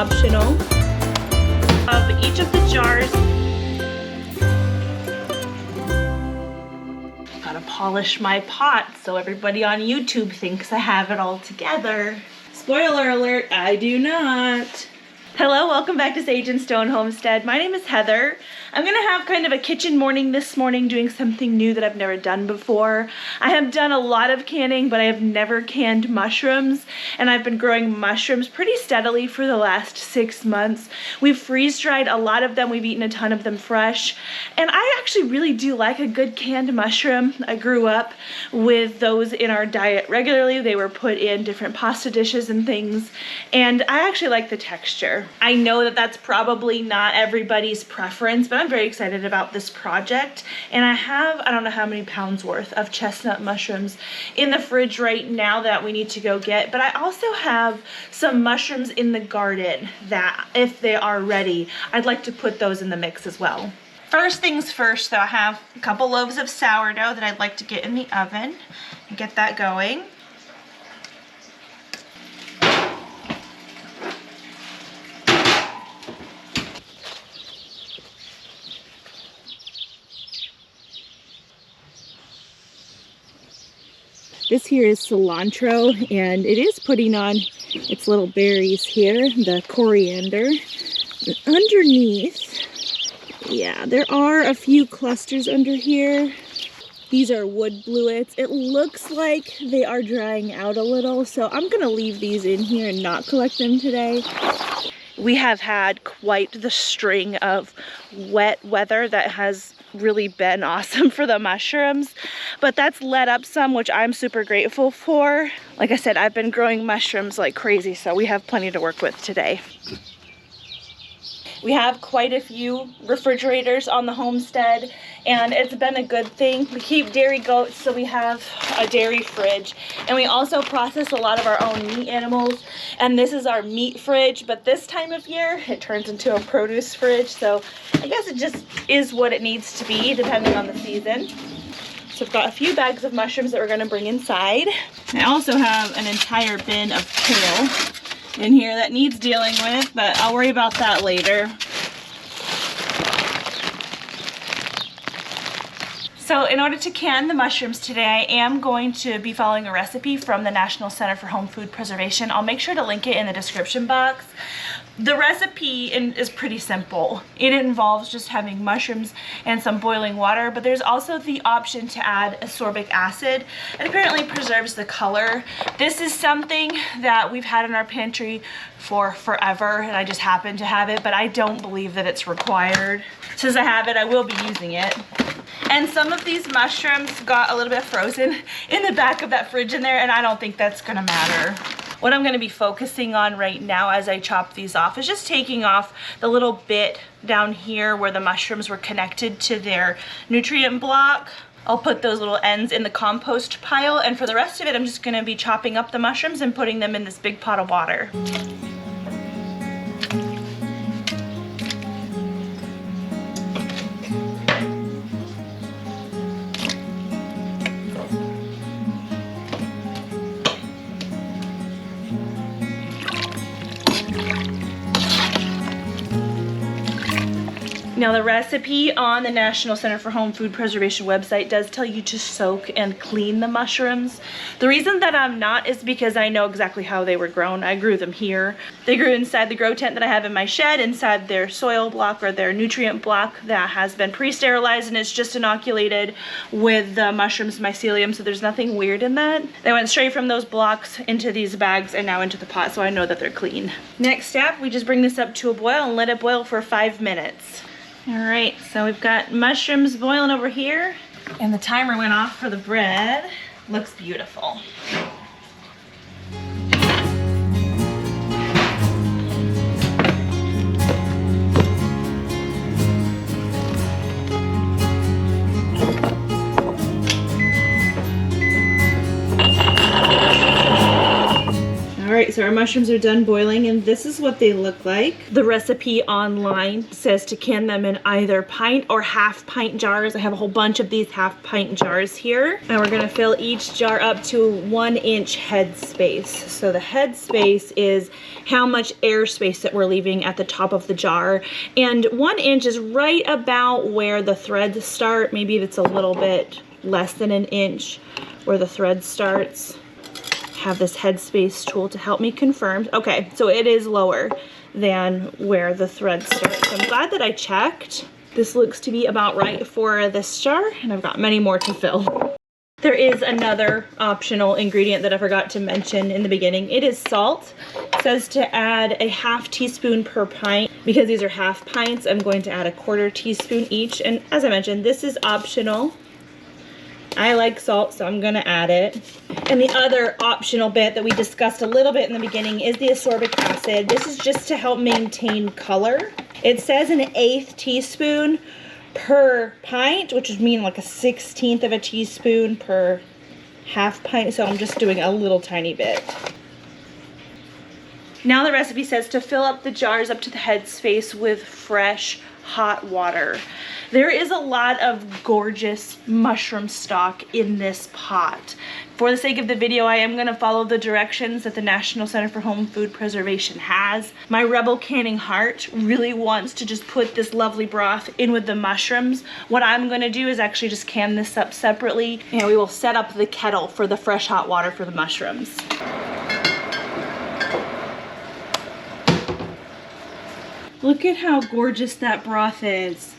optional. Of each of the jars, gotta polish my pot so everybody on YouTube thinks I have it all together. Spoiler alert, I do not. Hello, welcome back to Sage and Stone Homestead. My name is Heather. I'm gonna have kind of a kitchen morning this morning, doing something new that I've never done before. I have done a lot of canning, but I have never canned mushrooms, and I've been growing mushrooms pretty steadily for the last 6 months. We've freeze-dried a lot of them. We've eaten a ton of them fresh, and I actually really do like a good canned mushroom. I grew up with those in our diet regularly. They were put in different pasta dishes and things, and I actually like the texture. I know that that's probably not everybody's preference, but I'm very excited about this project. And I have, I don't know how many pounds worth of chestnut mushrooms in the fridge right now that we need to go get. But I also have some mushrooms in the garden that, if they are ready, I'd like to put those in the mix as well. First things first though, I have a couple loaves of sourdough that I'd like to get in the oven and get that going. This here is cilantro, and it is putting on its little berries here, the coriander. And underneath, yeah, there are a few clusters under here. These are wood bluets. It looks like they are drying out a little, so I'm gonna leave these in here and not collect them today. We have had quite the string of wet weather that has really been awesome for the mushrooms, but that's let up some, which I'm super grateful for. Like I said, I've been growing mushrooms like crazy, so we have plenty to work with today. We have quite a few refrigerators on the homestead, and it's been a good thing. We keep dairy goats, so we have a dairy fridge, and we also process a lot of our own meat animals, and this is our meat fridge. But this time of year it turns into a produce fridge, so I guess it just is what it needs to be depending on the season. So I've got a few bags of mushrooms that we're going to bring inside. I also have an entire bin of kale in here that needs dealing with, but I'll worry about that later. So in order to can the mushrooms today, I am going to be following a recipe from the National Center for Home Food Preservation. I'll make sure to link it in the description box. The recipe is pretty simple. It involves just having mushrooms and some boiling water, but there's also the option to add ascorbic acid. It apparently preserves the color. This is something that we've had in our pantry for forever, and I just happen to have it, but I don't believe that it's required. Since I have it, I will be using it. And some of these mushrooms got a little bit frozen in the back of that fridge in there, and I don't think that's gonna matter. What I'm gonna be focusing on right now as I chop these off is just taking off the little bit down here where the mushrooms were connected to their nutrient block. I'll put those little ends in the compost pile, and for the rest of it, I'm just gonna be chopping up the mushrooms and putting them in this big pot of water. Now the recipe on the National Center for Home Food Preservation website does tell you to soak and clean the mushrooms. The reason that I'm not is because I know exactly how they were grown. I grew them here. They grew inside the grow tent that I have in my shed, inside their soil block or their nutrient block that has been pre-sterilized, and it's just inoculated with the mushrooms mycelium, so there's nothing weird in that. They went straight from those blocks into these bags and now into the pot, so I know that they're clean. Next step, we just bring this up to a boil and let it boil for 5 minutes. All right, so we've got mushrooms boiling over here, and the timer went off for the bread. Looks beautiful. Alright, so our mushrooms are done boiling, and this is what they look like. The recipe online says to can them in either pint or half pint jars. I have a whole bunch of these half pint jars here. And we're gonna fill each jar up to 1 inch head space. So the head space is how much air space that we're leaving at the top of the jar. And 1 inch is right about where the threads start. Maybe it's a little bit less than an inch where the thread starts. Have this headspace tool to help me confirm. Okay, so it is lower than where the thread starts. So I'm glad that I checked. This looks to be about right for this jar, and I've got many more to fill. There is another optional ingredient that I forgot to mention in the beginning. It is salt. It says to add a ½ teaspoon per pint. Because these are half pints, I'm going to add a ¼ teaspoon each. And as I mentioned, this is optional. I like salt, so I'm gonna add it. And the other optional bit that we discussed a little bit in the beginning is the ascorbic acid. This is just to help maintain color. It says an 1/8 teaspoon per pint, which would mean like a 1/16 of a teaspoon per half pint, so I'm just doing a little tiny bit. Now the recipe says to fill up the jars up to the head space with fresh hot water. There is a lot of gorgeous mushroom stock in this pot. For the sake of the video, I am going to follow the directions that the National Center for Home Food Preservation has. My rebel canning heart really wants to just put this lovely broth in with the mushrooms. What I'm going to do is actually just can this up separately, and we will set up the kettle for the fresh hot water for the mushrooms. Look at how gorgeous that broth is.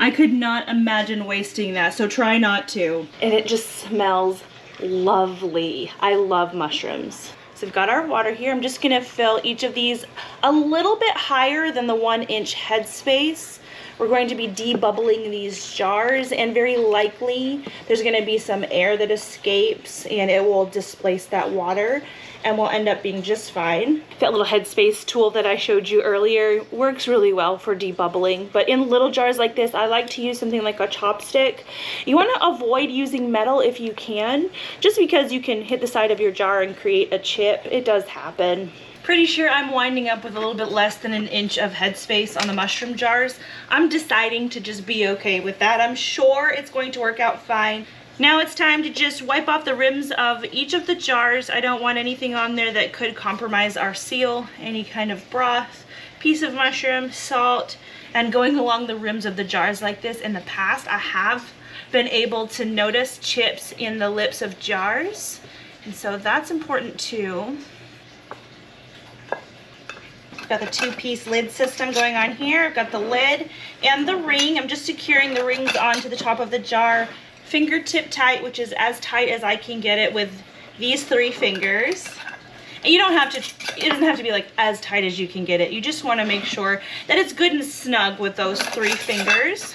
I could not imagine wasting that, so try not to. And it just smells lovely. I love mushrooms. So we've got our water here. I'm just gonna fill each of these a little bit higher than the 1 inch head space. We're going to be debubbling these jars, and very likely there's gonna be some air that escapes and it will displace that water, and will end up being just fine. That little headspace tool that I showed you earlier works really well for debubbling, but in little jars like this, I like to use something like a chopstick. You want to avoid using metal if you can, just because you can hit the side of your jar and create a chip. It does happen. Pretty sure I'm winding up with a little bit less than an inch of headspace on the mushroom jars. I'm deciding to just be okay with that. I'm sure it's going to work out fine. Now it's time to just wipe off the rims of each of the jars. I don't want anything on there that could compromise our seal, any kind of broth, piece of mushroom, salt, and going along the rims of the jars like this. In the past, I have been able to notice chips in the lips of jars, and so that's important too. Got the 2-piece lid system going on here. I've got the lid and the ring. I'm just securing the rings onto the top of the jar, fingertip tight, which is as tight as I can get it with these 3 fingers. And you don't have to, it doesn't have to be like as tight as you can get it. You just want to make sure that it's good and snug with those 3 fingers.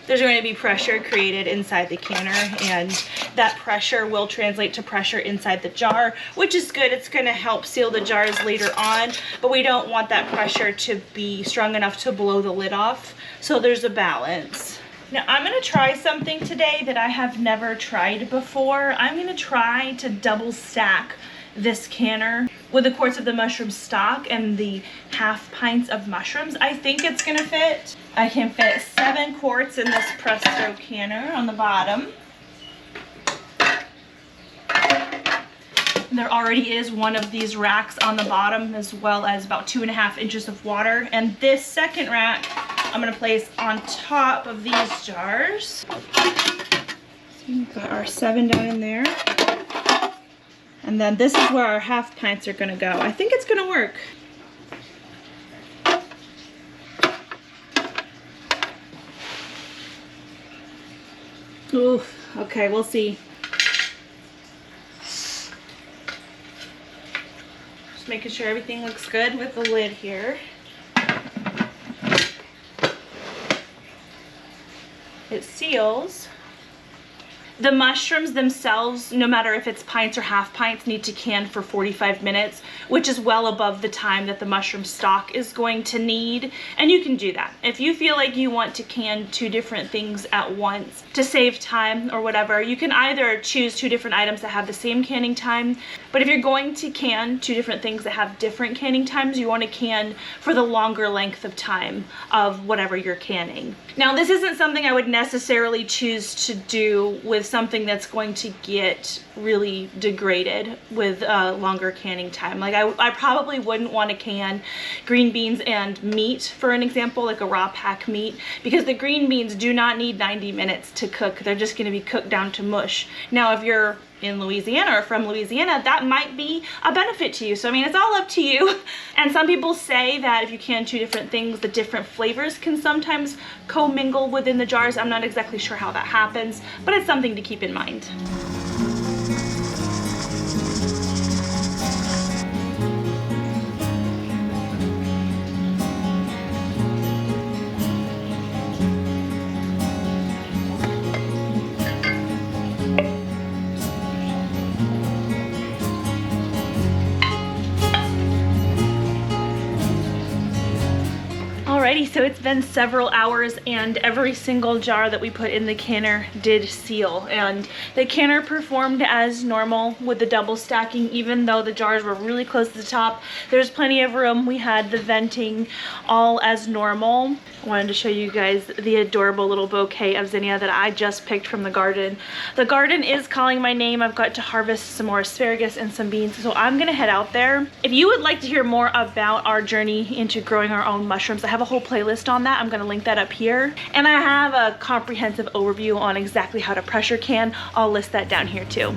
There's going to be pressure created inside the canner, and that pressure will translate to pressure inside the jar, which is good. It's going to help seal the jars later on, but we don't want that pressure to be strong enough to blow the lid off. So there's a balance. Now I'm going to try something today that I have never tried before. I'm going to try to double stack this canner with the quarts of the mushroom stock and the half pints of mushrooms. I think it's going to fit. I can fit 7 quarts in this Presto canner on the bottom. There already is one of these racks on the bottom, as well as about 2.5 inches of water. And this second rack I'm going to place on top of these jars. So we've got our 7 down in there. And then this is where our half pints are going to go. I think it's going to work. Oof, okay, we'll see. Just making sure everything looks good with the lid here. It seals. The mushrooms themselves, no matter if it's pints or half pints, need to can for 45 minutes, which is well above the time that the mushroom stock is going to need. And you can do that. If you feel like you want to can 2 different things at once to save time or whatever, you can either choose 2 different items that have the same canning time. But if you're going to can 2 different things that have different canning times, you want to can for the longer length of time of whatever you're canning. Now, this isn't something I would necessarily choose to do with something that's going to get really degraded with a longer canning time. Like I probably wouldn't want to can green beans and meat, for an example, like a raw pack meat, because the green beans do not need 90 minutes to cook. They're just going to be cooked down to mush. Now, if you're in Louisiana or from Louisiana, that might be a benefit to you. So I mean, it's all up to you. And some people say that if you can 2 different things, the different flavors can sometimes commingle within the jars. I'm not exactly sure how that happens, but it's something to keep in mind. Alrighty, so it's been several hours and every single jar that we put in the canner did seal, and the canner performed as normal with the double stacking. Even though the jars were really close to the top, there's plenty of room. We had the venting all as normal. I wanted to show you guys the adorable little bouquet of zinnia that I just picked from the garden. The garden is calling my name. I've got to harvest some more asparagus and some beans, so I'm gonna head out there. If you would like to hear more about our journey into growing our own mushrooms, I have a whole playlist on that. I'm gonna link that up here. And I have a comprehensive overview on exactly how to pressure can. I'll list that down here too.